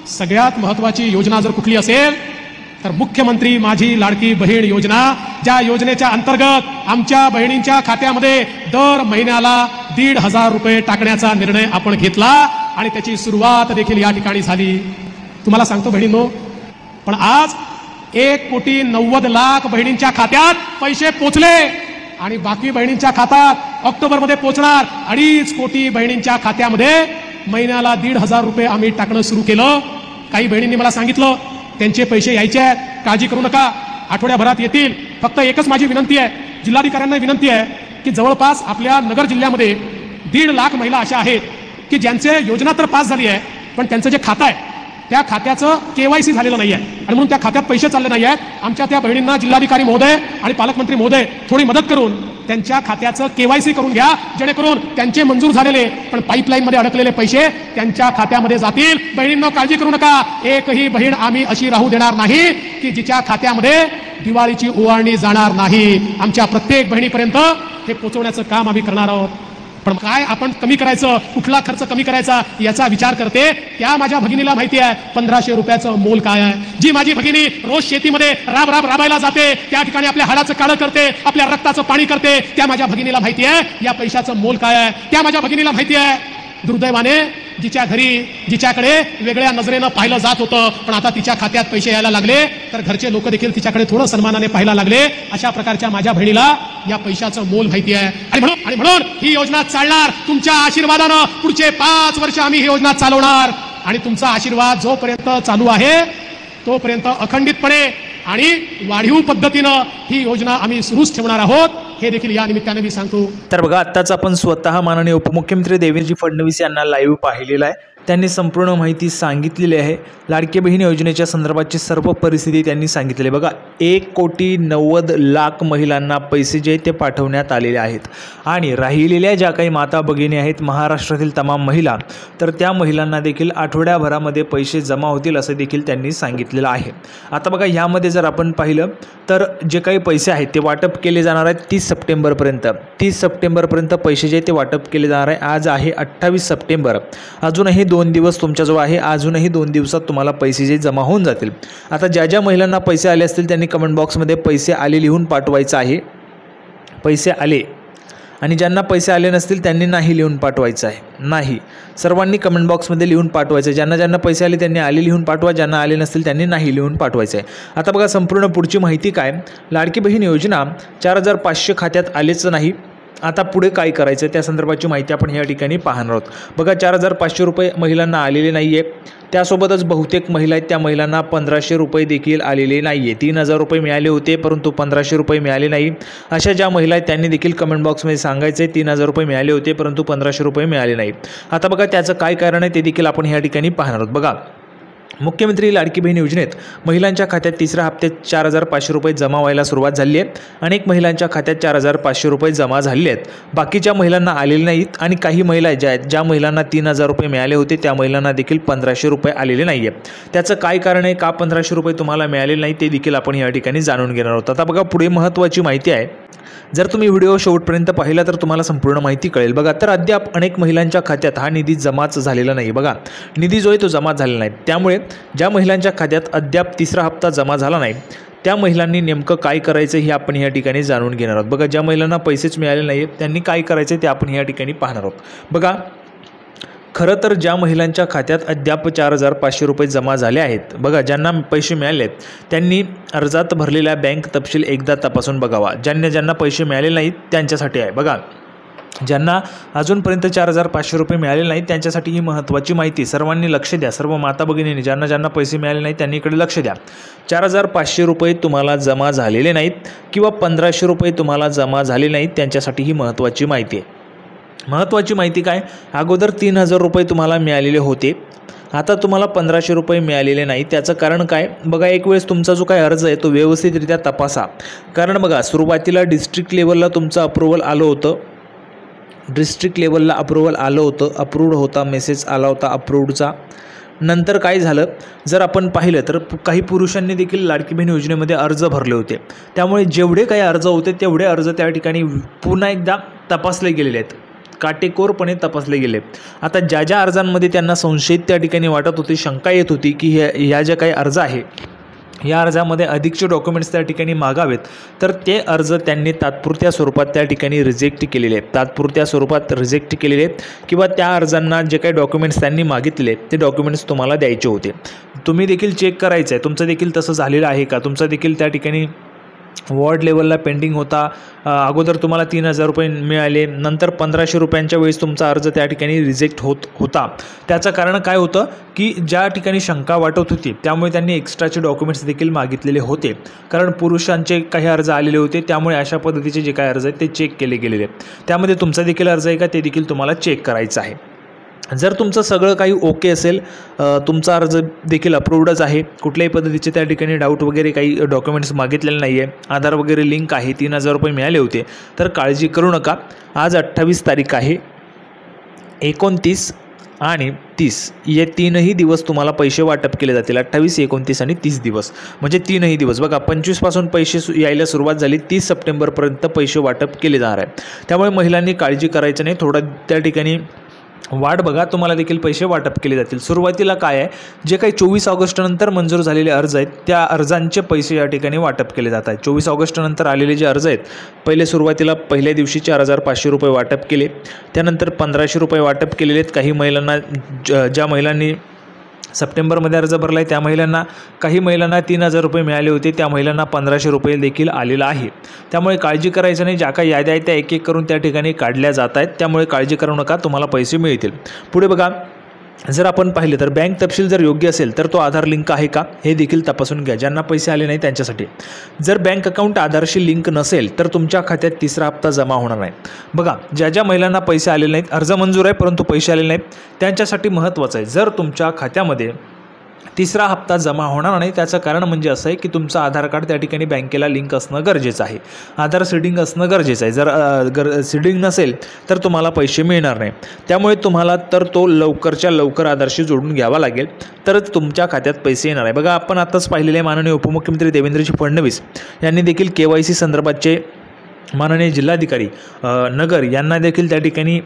सगळ्यात महत्त्वाची योजना जर कुठली असेल तर मुख्यमंत्री माझी लाडकी बहीण योजना, ज्या योजनेच्या अंतर्गत आमच्या बहिणींच्या खात्यामध्ये दर महिन्याला 1,500 रुपये टाकण्याचा निर्णय आपण घेतला आणि त्याची सुरुवात देखील या ठिकाणी झाली. तुम्हाला सांगतो बहिणींनो, पण आज 1,90,00,000 बहिणींच्या खात्यात पैसे पोचले आणि बाकी बहिणींच्या खात्यात ऑक्टोबरमध्ये पोचणार 2.5 कोटी बहिणींच्या खात्यामध्ये महिन्याला 1,500 रुपये आम्ही टाकणं सुरू केलं. काही बहिणींनी मला सांगितलं त्यांचे पैसे यायचे आहेत, काळजी करू नका, आठवड्याभरात येतील. फक्त एकच माझी विनंती आहे, जिल्हाधिकाऱ्यांना विनंती आहे की जवळपास आपल्या नगर जिल्ह्यामध्ये 1.5 लाख महिला अशा आहेत की ज्यांचे योजना तर पास झाली आहे, पण त्यांचं जे खातं आहे त्या खात्याचं KYC झालेलं नाही आहे आणि म्हणून त्या खात्यात पैसे चालले नाही आहेत. आमच्या त्या बहिणींना जिल्हाधिकारी महोदय आणि पालकमंत्री महोदय थोडी मदत करून त्यांच्या खात्याचं KYC करून घ्या, जेणेकरून त्यांचे मंजूर झालेले पण पाईपलाईनमध्ये अडकलेले पैसे त्यांच्या खात्यामध्ये जातील. बहिणींनो काळजी करू नका, एकही बहीण आम्ही अशी राहू देणार नाही की जिच्या खात्यामध्ये दिवाळीची ओवाळणी जाणार नाही. आमच्या प्रत्येक बहिणीपर्यंत हे पोहोचवण्याचं काम आम्ही करणार आहोत. पण काय आपण कमी करायचं, कुठला खर्च कमी करायचा याचा विचार करते. त्या माझ्या भगिनीला माहिती आहे 1,500 रुपयाचं मोल काय आहे. जी माझी भगिनी रोज शेतीमध्ये राबायला जाते, त्या ठिकाणी आपल्या हाडाचं काळं करते, आपल्या रक्ताचं पाणी करते, त्या माझ्या भगिनीला माहिती आहे या पैशाचं मोल काय आहे. त्या माझ्या भगिनीला माहिती आहे दुर्दैवाने जिच्या घरी जिच्याकडे वेगळ्या नजरेनं पाहिलं जात होतं, पण आता तिच्या खात्यात पैसे यायला लागले तर घरचे लोक देखील तिच्याकडे थोडं सन्मानाने पाहायला लागले. अशा प्रकारच्या माझ्या बहिणीला या पैशाचं मोल माहिती आहे आणि म्हणून ही योजना चालणार. तुमच्या आशीर्वादानं पुढचे 5 वर्ष आम्ही ही योजना चालवणार आणि तुमचा आशीर्वाद जोपर्यंत चालू आहे तोपर्यंत अखंडितपणे आणि वाढीव पद्धतीनं ही योजना आम्ही सुरूच ठेवणार आहोत, हे देखील या निमित्ताने मी सांगतो. तर बघा, आत्ताच आपण स्वतः माननीय उपमुख्यमंत्री देवेंद्रजी फडणवीस यांना लाईव्ह पाहिलेलं आहे. त्यांनी संपूर्ण माहिती सांगितलेली आहे. लाडकी बहीण योजनेच्या संदर्भाची सर्व परिस्थिती त्यांनी सांगितलेली आहे. बघा, 1,90,00,000 महिलांना पैसे जे ते पाठवण्यात आलेले आहेत आणि राहिलेल्या ज्या काही माता भगिनी आहेत महाराष्ट्रातील तमाम महिला, तर त्या महिलांना देखील आठवड्याभरामध्ये पैसे जमा होतील असं देखील त्यांनी सांगितलेलं आहे. आता बघा, ह्यामध्ये जर आपण पाहिलं तर जे काही पैसे आहेत ते वाटप केले जाणार आहेत 30 सप्टेंबरपर्यंत. 30 सप्टेंबरपर्यंत पैसे जे ते वाटप केले जाणार आहे. आज आहे 28 सप्टेंबर. अजूनही 2 दिवस तुमच्याजवळ आहे. अजूनही 2 दिवसात तुम्हाला पैसे जे जमा होऊन जातील. आता ज्या ज्या महिलांना पैसे आले असतील त्यांनी कमेंट बॉक्समध्ये पैसे आले लिहून पाठवायचं आहे. पैसे आले. आणि ज्यांना पैसे आले नसतील त्यांनी नाही लिहून पाठवायचं आहे. नाही, सर्वांनी कमेंट बॉक्समध्ये लिहून पाठवायचं आहे. ज्यांना पैसे आले त्यांनी आले लिहून पाठवा, ज्यांना आले नसतील त्यांनी नाही लिहून पाठवायचं आहे. आता बघा, संपूर्ण पुढची माहिती काय. लाडकी बहीण योजना 4,500 खात्यात आलेच नाही. आता पुढे काय करायचं त्या संदर्भाची माहिती आपण या ठिकाणी पाहणार आहोत. बघा, 4,500 रुपये महिलांना आलेले नाही आहे. त्यासोबतच बहुतेक महिला आहेत त्या महिलांना 1,500 रुपये देखील आलेले नाही आहे. 3,000 रुपये मिळाले होते परंतु 1,500 रुपये मिळाले नाही. अशा ज्या महिला आहेत त्यांनी देखील कमेंट बॉक्समध्ये सांगायचं आहे 3,000 रुपये मिळाले होते परंतु 1,500 रुपये मिळाले नाही. आता बघा, त्याचं काय कारण आहे ते देखील आपण या ठिकाणी पाहणार आहोत. बघा, मुख्यमंत्री लाडकी बहीण योजनेत महिलांच्या खात्यात तिसऱ्या हप्त्यात 4,500 रुपये जमा व्हायला सुरुवात झाली आहे. अनेक महिलांच्या खात्यात 4,500 रुपये जमा झाले आहेत. बाकीच्या महिलांना आलेले नाहीत आणि काही महिला ज्या महिलांना 3,000 रुपये मिळाले होते त्या महिलांना देखील 1,500 रुपये आलेले नाही आहे. त्याचं काय कारण आहे, का 1,500 रुपये तुम्हाला मिळाले नाही ते देखील आपण या ठिकाणी जाणून घेणार आहोत. आता बघा, पुढे महत्त्वाची माहिती आहे. जर तुम्ही व्हिडिओ शेवटपर्यंत पाहिला तर तुम्हाला संपूर्ण माहिती कळेल. बघा, तर अद्याप अनेक महिलांच्या खात्यात हा निधी जमाच झालेला नाही. बघा, निधी जो आहे तो जमा झालेला नाही. त्यामुळे ज्या महिलांच्या खात्यात अद्याप तिसरा हप्ता जमा झाला नाही त्या महिलांनी नेमकं काय करायचं हे आपण या ठिकाणी जाणून घेणार आहोत. बघा, ज्या महिलांना पैसेच मिळाले नाही त्यांनी काय करायचं ते आपण या ठिकाणी पाहणार आहोत. बघा, खरं तर ज्या महिलांच्या खात्यात अद्याप 4,500 रुपये जमा झाले आहेत, बघा, ज्यांना पैसे मिळाले आहेत त्यांनी अर्जात भरलेला बँक तपशील एकदा तपासून बघावा. ज्यांना पैसे मिळाले नाहीत त्यांच्यासाठी आहे. बघा, ज्यांना अजूनपर्यंत 4,500 रुपये मिळाले नाहीत त्यांच्यासाठी ही महत्त्वाची माहिती. सर्वांनी लक्ष द्या. सर्व माता भगिनींनी ज्यांना पैसे मिळाले नाहीत त्यांनी इकडे लक्ष द्या. 4,500 रुपये तुम्हाला जमा झालेले नाहीत किंवा 1,500 रुपये तुम्हाला जमा झाले नाहीत त्यांच्यासाठी ही महत्त्वाची माहिती आहे. महत्त्वाची माहिती काय, अगोदर 3,000 रुपये तुम्हाला मिळालेले होते, आता तुम्हाला 1,500 रुपये मिळालेले नाही. त्याचं कारण काय, बघा, एक वेळेस तुमचा जो काही अर्ज आहे तो व्यवस्थितरित्या तपासा. कारण बघा, सुरुवातीला डिस्ट्रिक्ट लेवलला तुमचं अप्रूव्हल आलं होतं. डिस्ट्रिक्ट लेवलला अप्रूव्हल आलं होतं, अप्रूव्ड होता, मेसेज आला होता अप्रूव्डचा. नंतर काय झालं, जर आपण पाहिलं तर काही पुरुषांनी देखील लाडकी बहीण योजनेमध्ये अर्ज भरले होते. त्यामुळे जेवढे काही अर्ज होते तेवढे अर्ज त्या ठिकाणी पुन्हा एकदा तपासले गेलेले आहेत. काटेकोरपणे तपासले गेले. आता ज्या ज्या अर्जांमध्ये त्यांना संशयित त्या ठिकाणी वाटत होते, शंका येत होती की ह्या ज्या काही अर्ज आहे या अर्जामध्ये अधिकचे डॉक्युमेंट्स त्या ठिकाणी मागावेत, तर ते अर्ज त्यांनी तात्पुरत्या स्वरूपात त्या ठिकाणी रिजेक्ट केलेले आहेत. तात्पुरत्या स्वरूपात रिजेक्ट केलेले आहेत किंवा त्या अर्जांना जे काही डॉक्युमेंट्स त्यांनी मागितले ते डॉक्युमेंट्स तुम्हाला द्यायचे होते. तुम्ही देखील चेक करायचं आहे तुमचं देखील तसं झालेलं आहे का, तुमचं देखील त्या ठिकाणी वॉर्ड लेवलला पेंडिंग होता, अगोदर तुम्हाला 3,000 रुपये मिळाले, नंतर 1,500 रुपयांच्या वेळेस तुमचा अर्ज त्या ठिकाणी रिजेक्ट होता. त्याचं कारण काय होतं की ज्या ठिकाणी शंका वाटत होती त्यामुळे त्यांनी एक्स्ट्राचे डॉक्युमेंट्स देखील मागितलेले होते, कारण पुरुषांचे काही अर्ज आलेले होते, त्यामुळे अशा पद्धतीचे जे काही अर्ज आहेत ते चेक केले गेलेले आहेत. त्यामध्ये तुमचा देखील अर्ज आहे का ते देखील तुम्हाला चेक करायचं आहे. जर तुमचं सगळं काही ओके असेल, तुमचा अर्ज देखील अप्रूव्डच आहे, कुठल्याही पद्धतीचे त्या ठिकाणी डाऊट वगैरे काही डॉक्युमेंट्स मागितलेले नाही आहे, आधार वगैरे लिंक आहे, 3,000 रुपये मिळाले होते, तर काळजी करू नका. आज 28 तारीख आहे. 29 आणि 30 हे 3ही दिवस तुम्हाला पैसे वाटप केले जातील. 28, 29 आणि 30 दिवस म्हणजे 3ही दिवस. बघा 25 पासून पैसे यायला सुरुवात झाली, 30 सप्टेंबरपर्यंत पैसे वाटप केले जाणार आहे. त्यामुळे महिलांनी काळजी करायचं नाही, थोडं त्या ठिकाणी वाट बघा, तुम्हाला देखील पैसे वाटप केले जातील. सुरुवातीला काय आहे, जे काही 24 ऑगस्ट नंतर मंजूर झालेले अर्ज आहेत त्या अर्जांचे पैसे या ठिकाणी वाटप केले जात आहेत. 24 ऑगस्ट नंतर आलेले जे अर्ज आहेत, पहिले सुरुवातीला पहिल्या दिवशी 4,500 रुपये वाटप केले, त्यानंतर 1,500 रुपये वाटप केलेले आहेत. काही महिलांना, ज्या महिलांनी सप्टेंबरमध्ये अर्ज भरला आहे त्या महिलांना, काही महिलांना 3,000 रुपये मिळाले होते, त्या महिलांना 1,500 रुपये देखील आलेला आहे. त्यामुळे काळजी करायचं नाही, ज्या काही याद्या आहेत त्या एक एक करून त्या ठिकाणी काढल्या जात आहेत, त्यामुळे काळजी करू नका, तुम्हाला पैसे मिळतील. पुढे बघा, जर आपण पाहिले तर बँक तपशील जर योग्य असेल तर तो आधार लिंक आहे का हे देखील तपासून घ्या. ज्यांना पैसे आले नाही त्यांच्यासाठी. जर बँक अकाउंट आधारशी लिंक नसेल तर तुमच्या खात्यात तिसरा हप्ता जमा होणार नाही. बघा, ज्या ज्या महिलांना पैसे आलेले नाहीत, अर्ज मंजूर आहे परंतु पैसे आलेले नाहीत, त्यांच्यासाठी महत्त्वाचं आहे, जर तुमच्या खात्यामध्ये तिसरा हप्ता जमा होणार नाही त्याचं कारण म्हणजे असं आहे की तुमचं आधार कार्ड त्या ठिकाणी बँकेला लिंक असणं गरजेचं आहे, आधार सीडिंग असणं गरजेचं आहे. जर सीडिंग नसेल तर तुम्हाला पैसे मिळणार नाही. त्यामुळे तुम्हाला तर तो लवकरच्या लवकर आधारशी जोडून घ्यावा लागेल, तरच तुमच्या खात्यात पैसे येणार आहे. बघा, आपण आताच पाहिलेले माननीय उपमुख्यमंत्री देवेंद्रजी फडणवीस यांनी देखील KYC संदर्भाचे माननीय जिल्हाधिकारी नगर यांना देखील त्या ठिकाणी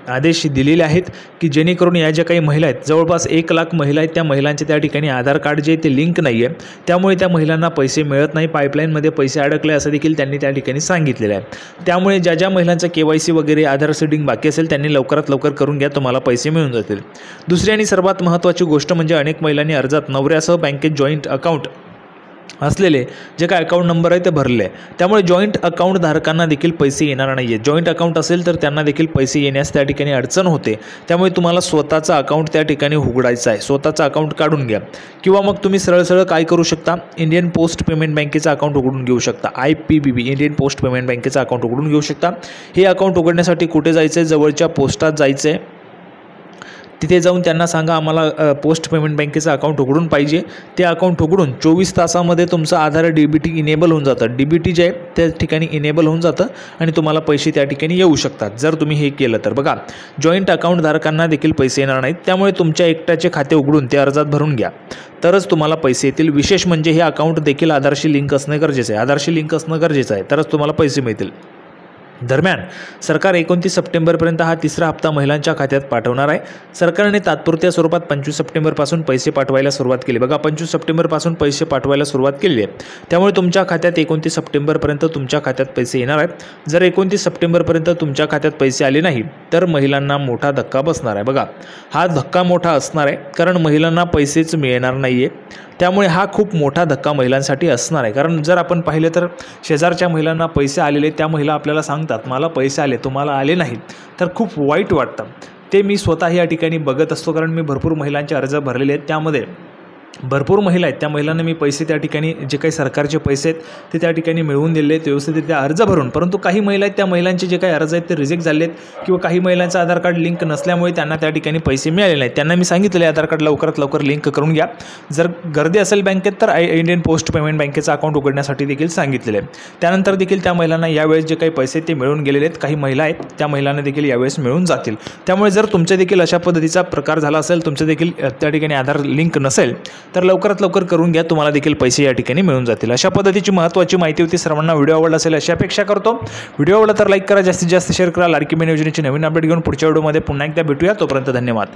आदेश दिलेले आहेत की जेणेकरून या ज्या काही महिला आहेत, जवळपास 1 लाख महिला आहेत, त्या महिलांचे त्या ठिकाणी आधार कार्ड जे ते लिंक नाही आहे, त्यामुळे त्या महिलांना पैसे मिळत नाही, पाईपलाईनमध्ये पैसे अडकले असं देखील त्यांनी त्या ठिकाणी सांगितलेलं आहे. त्यामुळे ज्या ज्या महिलांचं KYC वगैरे आधार सीडिंग बाकी असेल त्यांनी लवकरात लवकर करून घ्या, तुम्हाला पैसे मिळून जातील. दुसरी आणि सर्वात महत्त्वाची गोष्ट म्हणजे अनेक महिलांनी अर्जात नवऱ्यासह बँकेत जॉईंट अकाउंट असलेले जे काय अकाउंट नंबर आहे ते भरले आहे, त्यामुळे जॉईंट अकाउंट धारकांना देखील पैसे येणार नाही आहेत. जॉईंट अकाउंट असेल तर त्यांना देखील पैसे येण्यास त्या ठिकाणी अडचण होते. त्यामुळे तुम्हाला स्वतःचा अकाउंट त्या ठिकाणी उघडायचं आहे, स्वतःचा अकाउंट काढून घ्या, किंवा मग तुम्ही सरळ सरळ काय करू शकता, इंडियन पोस्ट पेमेंट बँकेचं अकाउंट उघडून घेऊ शकता. IPBB इंडियन पोस्ट पेमेंट बँकेचं अकाउंट उघडून घेऊ शकता. हे अकाउंट उघडण्यासाठी कुठे जायचं आहे, जवळच्या पोस्टात जायचं आहे, तिथे जाऊन त्यांना सांगा आम्हाला पोस्ट पेमेंट बँकेचं अकाउंट उघडून पाहिजे. ते अकाउंट उघडून 24 तासामध्ये तुमचं आधार DBT इनेबल होऊन जातं. DBT जे आहे त्या ठिकाणी इनेबल होऊन जातं आणि तुम्हाला पैसे त्या ठिकाणी येऊ शकतात जर तुम्ही हे केलं तर. बघा, जॉईंट अकाउंट धारकांना देखील पैसे येणार नाहीत, त्यामुळे तुमच्या एकट्याचे खाते उघडून ते अर्जात भरून घ्या, तरच तुम्हाला पैसे येतील. विशेष म्हणजे हे अकाउंट देखील आधारशी लिंक असणं गरजेचं आहे, आधारशी लिंक असणं गरजेचं आहे, तरच तुम्हाला पैसे मिळतील. दरम्यान सरकार 29 सप्टेंबरपर्यंत हा तिसरा हप्ता महिलांच्या खात्यात पाठवणार आहे. सरकारने तात्पुरत्या स्वरूपात 25 सप्टेंबरपासून पैसे पाठवायला सुरुवात केली. बघा, 25 सप्टेंबरपासून पैसे पाठवायला सुरुवात केली आहे, त्यामुळे तुमच्या खात्यात 29 सप्टेंबरपर्यंत तुमच्या खात्यात पैसे येणार आहेत. जर 29 सप्टेंबरपर्यंत तुमच्या खात्यात पैसे आले नाही तर महिलांना मोठा धक्का बसणार आहे. बघा, हा धक्का मोठा असणार आहे, कारण महिलांना पैसेच मिळणार नाही आहे. त्यामुळे हा खूप मोठा धक्का महिलांसाठी असणार आहे. कारण जर आपण पाहिलं तर शेजारच्या महिलांना पैसे आलेले, त्या महिला आपल्याला सांगतात मला पैसे आले, तुम्हाला आले नाहीत, तर खूप वाईट वाटतं. ते मी स्वतः या ठिकाणी बघत असतो, कारण मी भरपूर महिलांचे अर्ज भरलेले आहेत. त्यामध्ये भरपूर महिला आहेत, त्या महिलांना मी पैसे त्या ठिकाणी जे काही सरकारचे पैसे आहेत ते त्या ठिकाणी मिळवून दिले आहेत व्यवस्थितरित्या अर्ज भरून. परंतु काही महिला आहेत, त्या महिलांचे जे काही अर्ज आहेत ते रिजेक्ट झाले आहेत, किंवा काही महिलांचं आधार कार्ड लिंक नसल्यामुळे त्यांना त्या ठिकाणी पैसे मिळाले नाहीत. त्यांना मी सांगितलेलं आहे आधार कार्ड लवकरात लवकर लिंक करून घ्या. जर गर्दी असेल बँकेत तर इंडियन पोस्ट पेमेंट बँकेचं अकाउंट उघडण्यासाठी देखील सांगितलेलं आहे. त्यानंतर देखील त्या महिलांना यावेळेस जे काही पैसे ते मिळून गेलेले आहेत, काही महिला आहेत त्या महिलांना देखील यावेळेस मिळून जातील. त्यामुळे जर तुमच्या देखील अशा पद्धतीचा प्रकार झाला असेल, तुमचं देखील त्या ठिकाणी आधार लिंक नसेल, तर लवकरात लवकर करून घ्या, तुम्हाला देखील पैसे या ठिकाणी मिळून जातील. अशा पद्धतीची महत्त्वाची माहिती होती. सर्वांना व्हिडिओ आवडला असेल अशी अपेक्षा करतो. व्हिडिओ आवडला तर लाईक करा, जास्तीत जास्त शेअर करा. लाडकी बहीण योजनेची नवीन अपडेट घेऊन पुढच्या व्हिडिओमध्ये पुन्हा एकदा भेटूया. तोपर्यंत धन्यवाद.